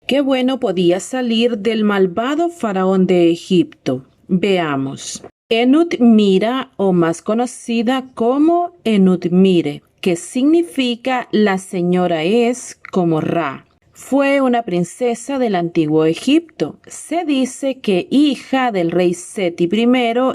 Qué bueno podía salir del malvado faraón de Egipto. Veamos. Enut-Mira, o más conocida como Enut-Mire, que significa la señora es como Ra. Fue una princesa del antiguo Egipto. Se dice que hija del rey Seti I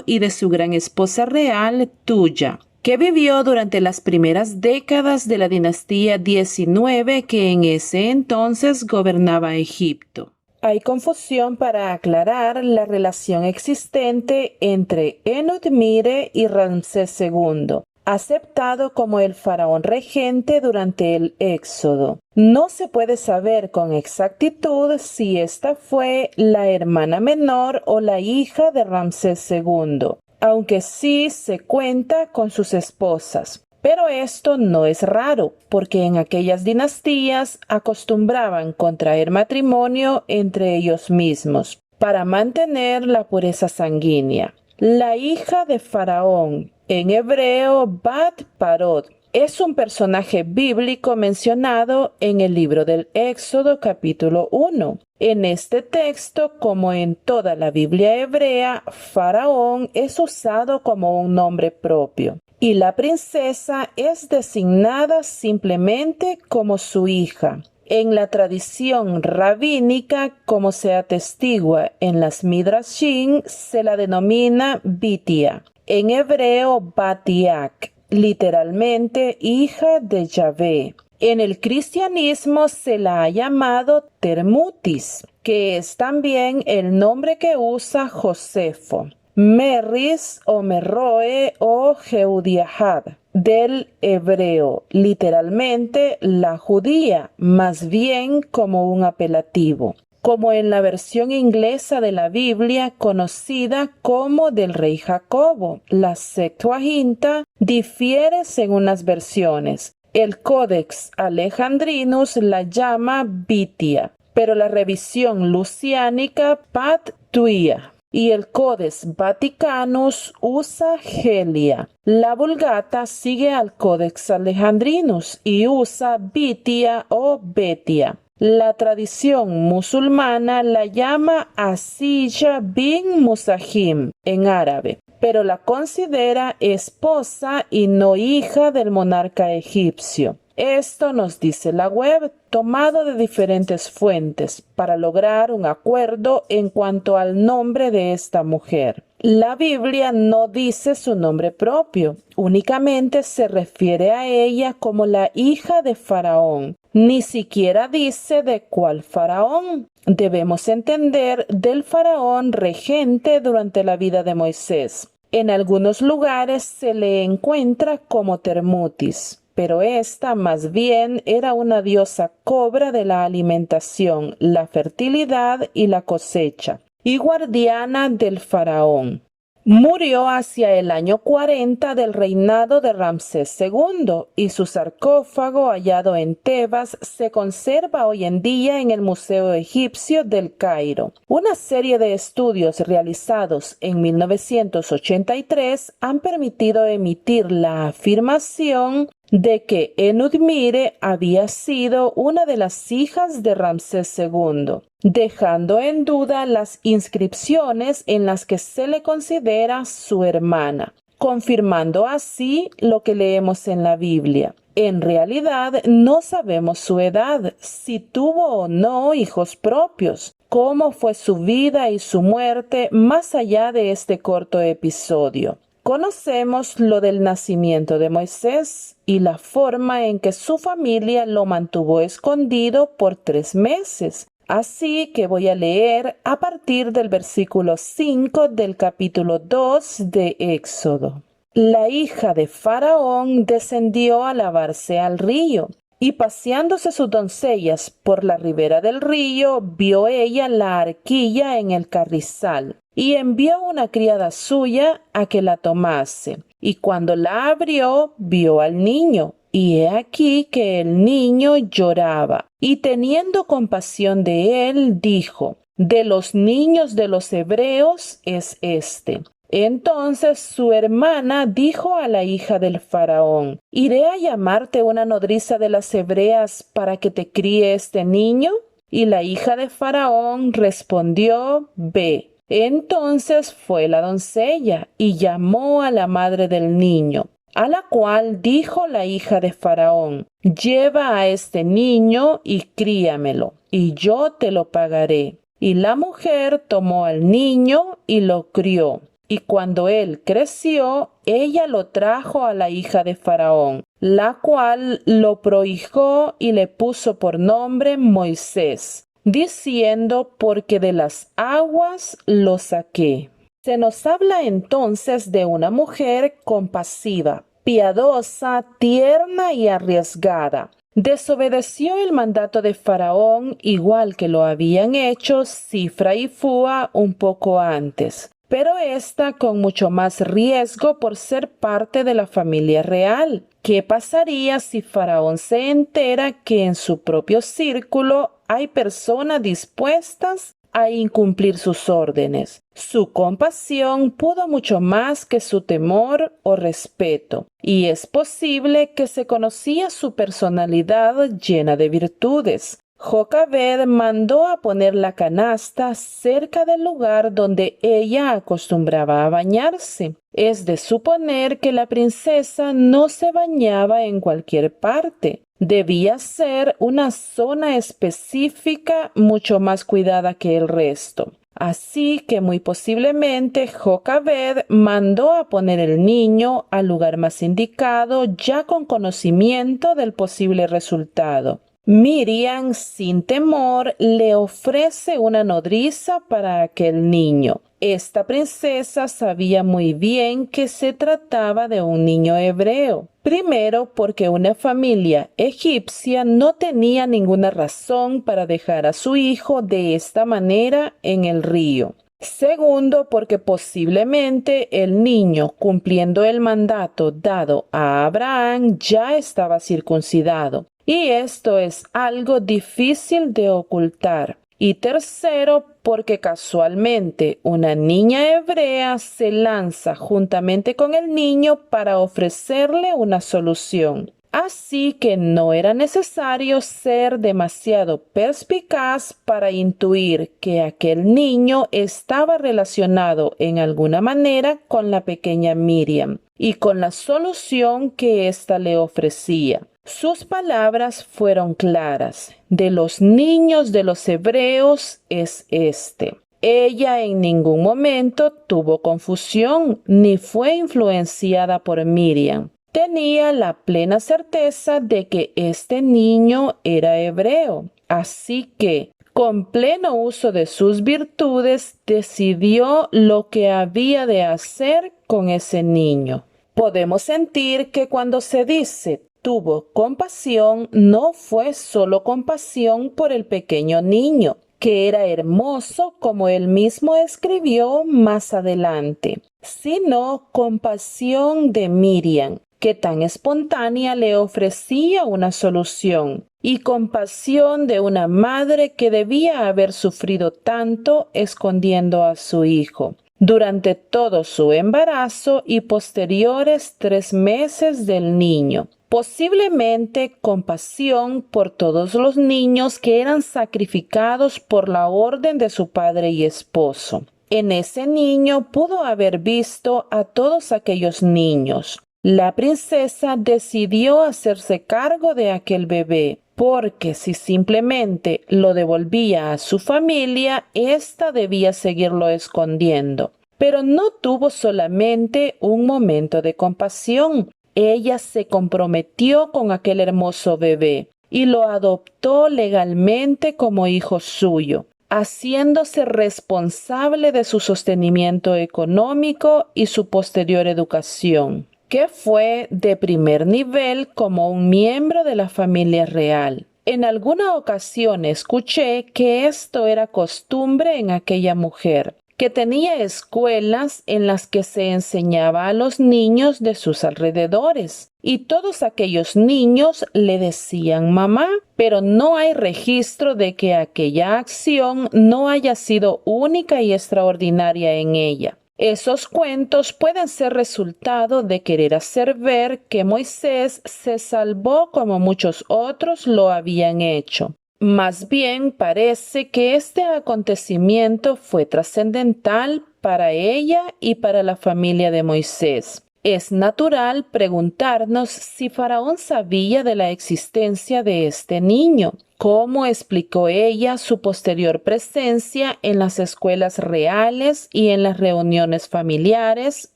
y de su gran esposa real, Tuya, que vivió durante las primeras décadas de la dinastía 19 que en ese entonces gobernaba Egipto. Hay confusión para aclarar la relación existente entre Enut-Mire y Ramsés II, aceptado como el faraón regente durante el Éxodo. No se puede saber con exactitud si esta fue la hermana menor o la hija de Ramsés II, aunque sí se cuenta con sus esposas. Pero esto no es raro, porque en aquellas dinastías acostumbraban contraer matrimonio entre ellos mismos para mantener la pureza sanguínea. La hija de Faraón, en hebreo Bat Parod, es un personaje bíblico mencionado en el libro del Éxodo capítulo 1. En este texto, como en toda la Biblia hebrea, Faraón es usado como un nombre propio y la princesa es designada simplemente como su hija. En la tradición rabínica, como se atestigua en las Midrashim, se la denomina Bitia, en hebreo Batiak, literalmente hija de Yahvé. En el cristianismo se la ha llamado Termutis, que es también el nombre que usa Josefo. Merris o Merroe o Jeudiahad, del hebreo, literalmente la judía, más bien como un apelativo, como en la versión inglesa de la Biblia conocida como del rey Jacobo. La Septuaginta difiere según las versiones. El Codex Alejandrinus la llama Bitia, pero la revisión luciánica Pat Tuia y el Codex Vaticanus usa Helia. La Vulgata sigue al Codex Alejandrinus y usa Bitia o Betia. La tradición musulmana la llama Asiya bin Musahim en árabe, pero la considera esposa y no hija del monarca egipcio. Esto nos dice la web, tomado de diferentes fuentes, para lograr un acuerdo en cuanto al nombre de esta mujer. La Biblia no dice su nombre propio, únicamente se refiere a ella como la hija de Faraón. Ni siquiera dice de cuál faraón. Debemos entender del faraón regente durante la vida de Moisés. En algunos lugares se le encuentra como Termutis, pero esta más bien era una diosa cobra de la alimentación, la fertilidad y la cosecha, y guardiana del faraón. Murió hacia el año 40 del reinado de Ramsés II y su sarcófago hallado en Tebas se conserva hoy en día en el Museo Egipcio del Cairo. Una serie de estudios realizados en 1983 han permitido emitir la afirmación de que Enut-Mire había sido una de las hijas de Ramsés II, dejando en duda las inscripciones en las que se le considera su hermana, confirmando así lo que leemos en la Biblia. En realidad no sabemos su edad, si tuvo o no hijos propios, cómo fue su vida y su muerte más allá de este corto episodio. Conocemos lo del nacimiento de Moisés y la forma en que su familia lo mantuvo escondido por 3 meses. Así que voy a leer a partir del versículo 5 del capítulo 2 de Éxodo. La hija de Faraón descendió a lavarse al río, y paseándose sus doncellas por la ribera del río, vio ella la arquilla en el carrizal, y envió una criada suya a que la tomase. Y cuando la abrió, vio al niño, y he aquí que el niño lloraba. Y teniendo compasión de él, dijo: de los niños de los hebreos es este. Entonces su hermana dijo a la hija del faraón: ¿iré a llamarte una nodriza de las hebreas para que te críe este niño? Y la hija de Faraón respondió: Ve. Entonces fue la doncella y llamó a la madre del niño, a la cual dijo la hija de Faraón: Lleva a este niño y críamelo, y yo te lo pagaré. Y la mujer tomó al niño y lo crió. Y cuando él creció, ella lo trajo a la hija de Faraón, la cual lo prohijó y le puso por nombre Moisés, diciendo: Porque de las aguas lo saqué. Se nos habla entonces de una mujer compasiva, piadosa, tierna y arriesgada. Desobedeció el mandato de Faraón igual que lo habían hecho Cifra y Fua un poco antes, pero esta con mucho más riesgo por ser parte de la familia real. ¿Qué pasaría si Faraón se entera que en su propio círculo hay personas dispuestas a incumplir sus órdenes? Su compasión pudo mucho más que su temor o respeto, y es posible que se conocía su personalidad llena de virtudes. Jocabed mandó a poner la canasta cerca del lugar donde ella acostumbraba a bañarse. Es de suponer que la princesa no se bañaba en cualquier parte. Debía ser una zona específica mucho más cuidada que el resto. Así que muy posiblemente Jocabed mandó a poner el niño al lugar más indicado, ya con conocimiento del posible resultado. Miriam, sin temor, le ofrece una nodriza para aquel niño. Esta princesa sabía muy bien que se trataba de un niño hebreo. Primero, porque una familia egipcia no tenía ninguna razón para dejar a su hijo de esta manera en el río. Segundo, porque posiblemente el niño, cumpliendo el mandato dado a Abraham, ya estaba circuncidado. Y esto es algo difícil de ocultar. Y tercero, porque casualmente una niña hebrea se lanza juntamente con el niño para ofrecerle una solución. Así que no era necesario ser demasiado perspicaz para intuir que aquel niño estaba relacionado en alguna manera con la pequeña Miriam y con la solución que ésta le ofrecía. Sus palabras fueron claras: de los niños de los hebreos es este. Ella en ningún momento tuvo confusión ni fue influenciada por Miriam. Tenía la plena certeza de que este niño era hebreo. Así que, con pleno uso de sus virtudes, decidió lo que había de hacer con ese niño. Podemos sentir que cuando se dice tuvo compasión, no fue solo compasión por el pequeño niño, que era hermoso como él mismo escribió más adelante, sino compasión de Miriam, que tan espontánea le ofrecía una solución, y compasión de una madre que debía haber sufrido tanto escondiendo a su hijo durante todo su embarazo y posteriores 3 meses del niño. Posiblemente compasión por todos los niños que eran sacrificados por la orden de su padre y esposo. En ese niño pudo haber visto a todos aquellos niños. La princesa decidió hacerse cargo de aquel bebé, porque si simplemente lo devolvía a su familia, ésta debía seguirlo escondiendo. Pero no tuvo solamente un momento de compasión. Ella se comprometió con aquel hermoso bebé y lo adoptó legalmente como hijo suyo, haciéndose responsable de su sostenimiento económico y su posterior educación, que fue de primer nivel como un miembro de la familia real. En alguna ocasión escuché que esto era costumbre en aquella mujer, que tenía escuelas en las que se enseñaba a los niños de sus alrededores, y todos aquellos niños le decían mamá, pero no hay registro de que aquella acción no haya sido única y extraordinaria en ella. Esos cuentos pueden ser resultado de querer hacer ver que Moisés se salvó como muchos otros lo habían hecho. Más bien parece que este acontecimiento fue trascendental para ella y para la familia de Moisés. Es natural preguntarnos si Faraón sabía de la existencia de este niño. ¿Cómo explicó ella su posterior presencia en las escuelas reales y en las reuniones familiares?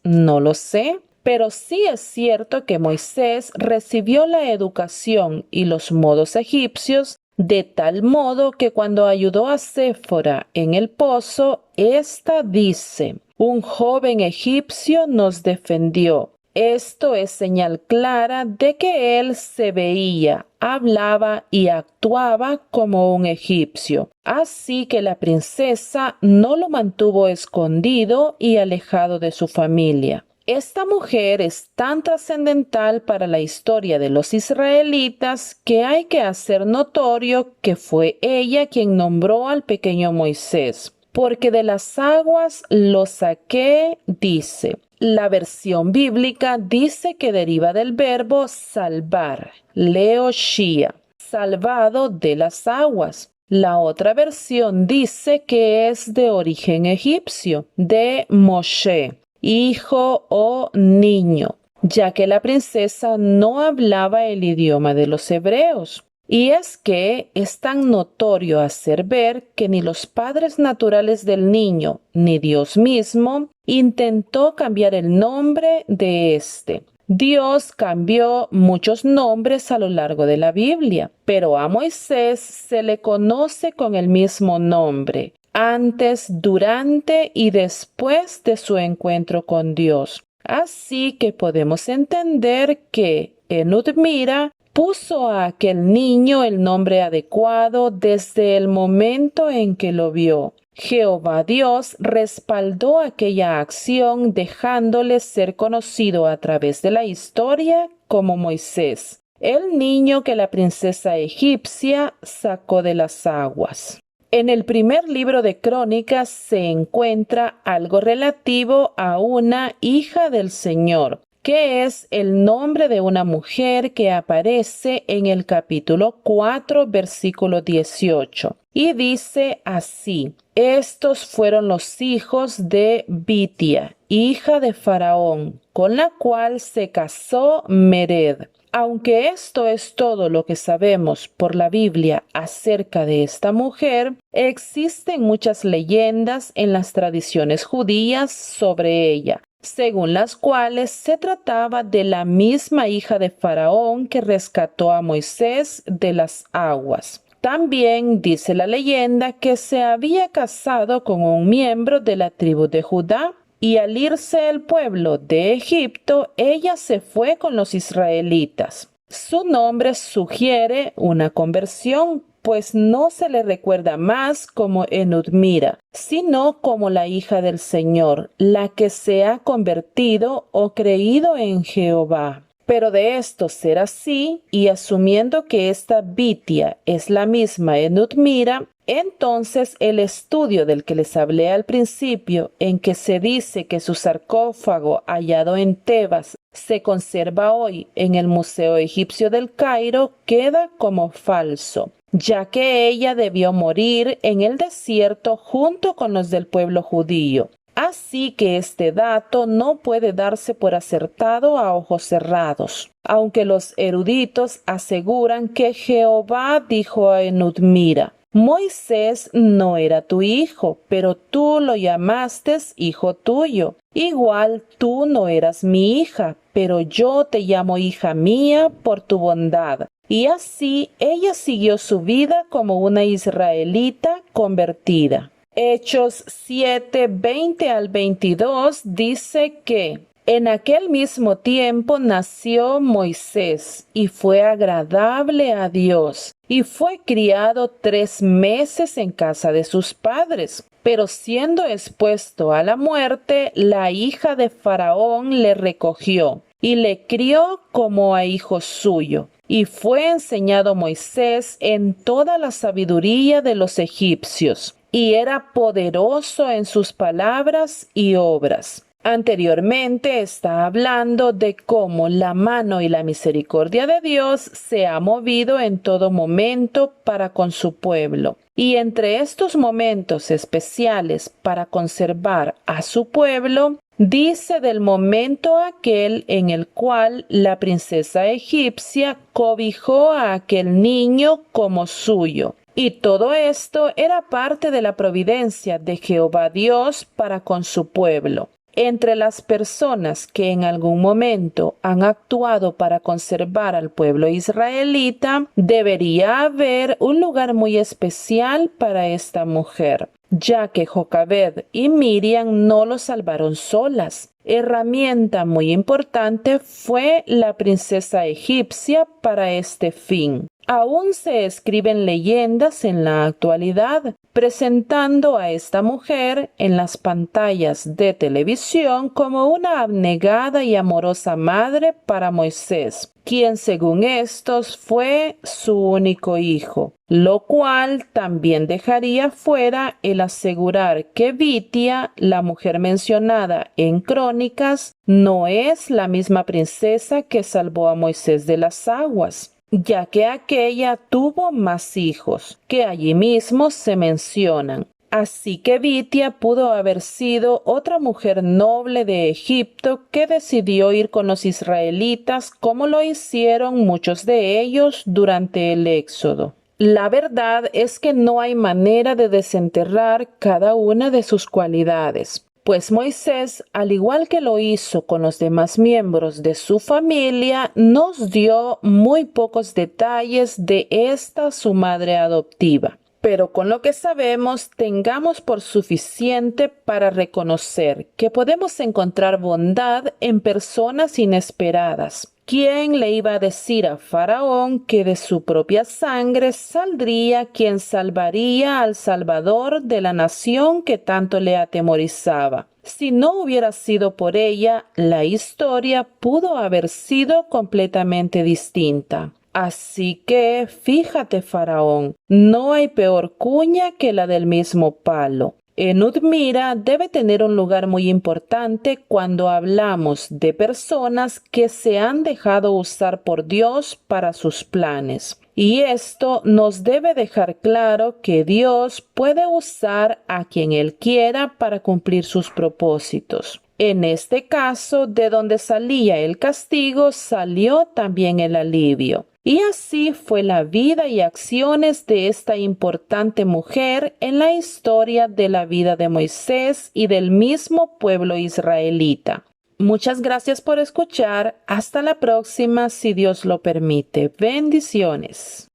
No lo sé. Pero sí es cierto que Moisés recibió la educación y los modos egipcios de tal modo que cuando ayudó a Séfora en el pozo, ésta dice: un joven egipcio nos defendió. Esto es señal clara de que él se veía, hablaba y actuaba como un egipcio. Así que la princesa no lo mantuvo escondido y alejado de su familia. Esta mujer es tan trascendental para la historia de los israelitas que hay que hacer notorio que fue ella quien nombró al pequeño Moisés. Porque de las aguas lo saqué, dice. La versión bíblica dice que deriva del verbo salvar, leoshia, salvado de las aguas. La otra versión dice que es de origen egipcio, de Moshe, hijo o niño, ya que la princesa no hablaba el idioma de los hebreos. Y es que es tan notorio hacer ver que ni los padres naturales del niño, ni Dios mismo, intentó cambiar el nombre de éste. Dios cambió muchos nombres a lo largo de la Biblia, pero a Moisés se le conoce con el mismo nombre, antes, durante y después de su encuentro con Dios. Así que podemos entender que Enut-Mira puso a aquel niño el nombre adecuado desde el momento en que lo vio. Jehová Dios respaldó aquella acción dejándole ser conocido a través de la historia como Moisés, el niño que la princesa egipcia sacó de las aguas. En el primer libro de Crónicas se encuentra algo relativo a una hija del Señor, que es el nombre de una mujer que aparece en el capítulo 4, versículo 18. Y dice así: estos fueron los hijos de Bitia, hija de Faraón, con la cual se casó Mered. Aunque esto es todo lo que sabemos por la Biblia acerca de esta mujer, existen muchas leyendas en las tradiciones judías sobre ella, según las cuales se trataba de la misma hija de Faraón que rescató a Moisés de las aguas. También dice la leyenda que se había casado con un miembro de la tribu de Judá, y al irse el pueblo de Egipto, ella se fue con los israelitas. Su nombre sugiere una conversión, pues no se le recuerda más como Enut-Mira, sino como la hija del Señor, la que se ha convertido o creído en Jehová. Pero de esto ser así, y asumiendo que esta Bitia es la misma Enut-Mira, entonces el estudio del que les hablé al principio, en que se dice que su sarcófago hallado en Tebas se conserva hoy en el Museo Egipcio del Cairo, queda como falso, ya que ella debió morir en el desierto junto con los del pueblo judío. Así que este dato no puede darse por acertado a ojos cerrados, aunque los eruditos aseguran que Jehová dijo a Enut-Mira: Moisés no era tu hijo, pero tú lo llamaste hijo tuyo. Igual tú no eras mi hija, pero yo te llamo hija mía por tu bondad. Y así ella siguió su vida como una israelita convertida. Hechos 7, 20 al 22 dice que en aquel mismo tiempo nació Moisés y fue agradable a Dios y fue criado 3 meses en casa de sus padres. Pero siendo expuesto a la muerte, la hija de Faraón le recogió y le crió como a hijo suyo. Y fue enseñado Moisés en toda la sabiduría de los egipcios, y era poderoso en sus palabras y obras. Anteriormente está hablando de cómo la mano y la misericordia de Dios se ha movido en todo momento para con su pueblo. Y entre estos momentos especiales para conservar a su pueblo, dice del momento aquel en el cual la princesa egipcia cobijó a aquel niño como suyo. Y todo esto era parte de la providencia de Jehová Dios para con su pueblo. Entre las personas que en algún momento han actuado para conservar al pueblo israelita, debería haber un lugar muy especial para esta mujer, ya que Jocabed y Miriam no lo salvaron solas. Herramienta muy importante fue la princesa egipcia para este fin. Aún se escriben leyendas en la actualidad, presentando a esta mujer en las pantallas de televisión como una abnegada y amorosa madre para Moisés, quien según estos fue su único hijo, lo cual también dejaría fuera el asegurar que Bitia, la mujer mencionada en Crónicas, no es la misma princesa que salvó a Moisés de las aguas, ya que aquella tuvo más hijos, que allí mismo se mencionan. Así que Bitia pudo haber sido otra mujer noble de Egipto que decidió ir con los israelitas como lo hicieron muchos de ellos durante el Éxodo. La verdad es que no hay manera de desenterrar cada una de sus cualidades, pues Moisés, al igual que lo hizo con los demás miembros de su familia, nos dio muy pocos detalles de esta su madre adoptiva. Pero con lo que sabemos, tengamos por suficiente para reconocer que podemos encontrar bondad en personas inesperadas. ¿Quién le iba a decir a Faraón que de su propia sangre saldría quien salvaría al Salvador de la nación que tanto le atemorizaba? Si no hubiera sido por ella, la historia pudo haber sido completamente distinta. Así que, fíjate, Faraón, no hay peor cuña que la del mismo palo. Enut Mira debe tener un lugar muy importante cuando hablamos de personas que se han dejado usar por Dios para sus planes. Y esto nos debe dejar claro que Dios puede usar a quien Él quiera para cumplir sus propósitos. En este caso, de donde salía el castigo, salió también el alivio. Y así fue la vida y acciones de esta importante mujer en la historia de la vida de Moisés y del mismo pueblo israelita. Muchas gracias por escuchar. Hasta la próxima, si Dios lo permite. Bendiciones.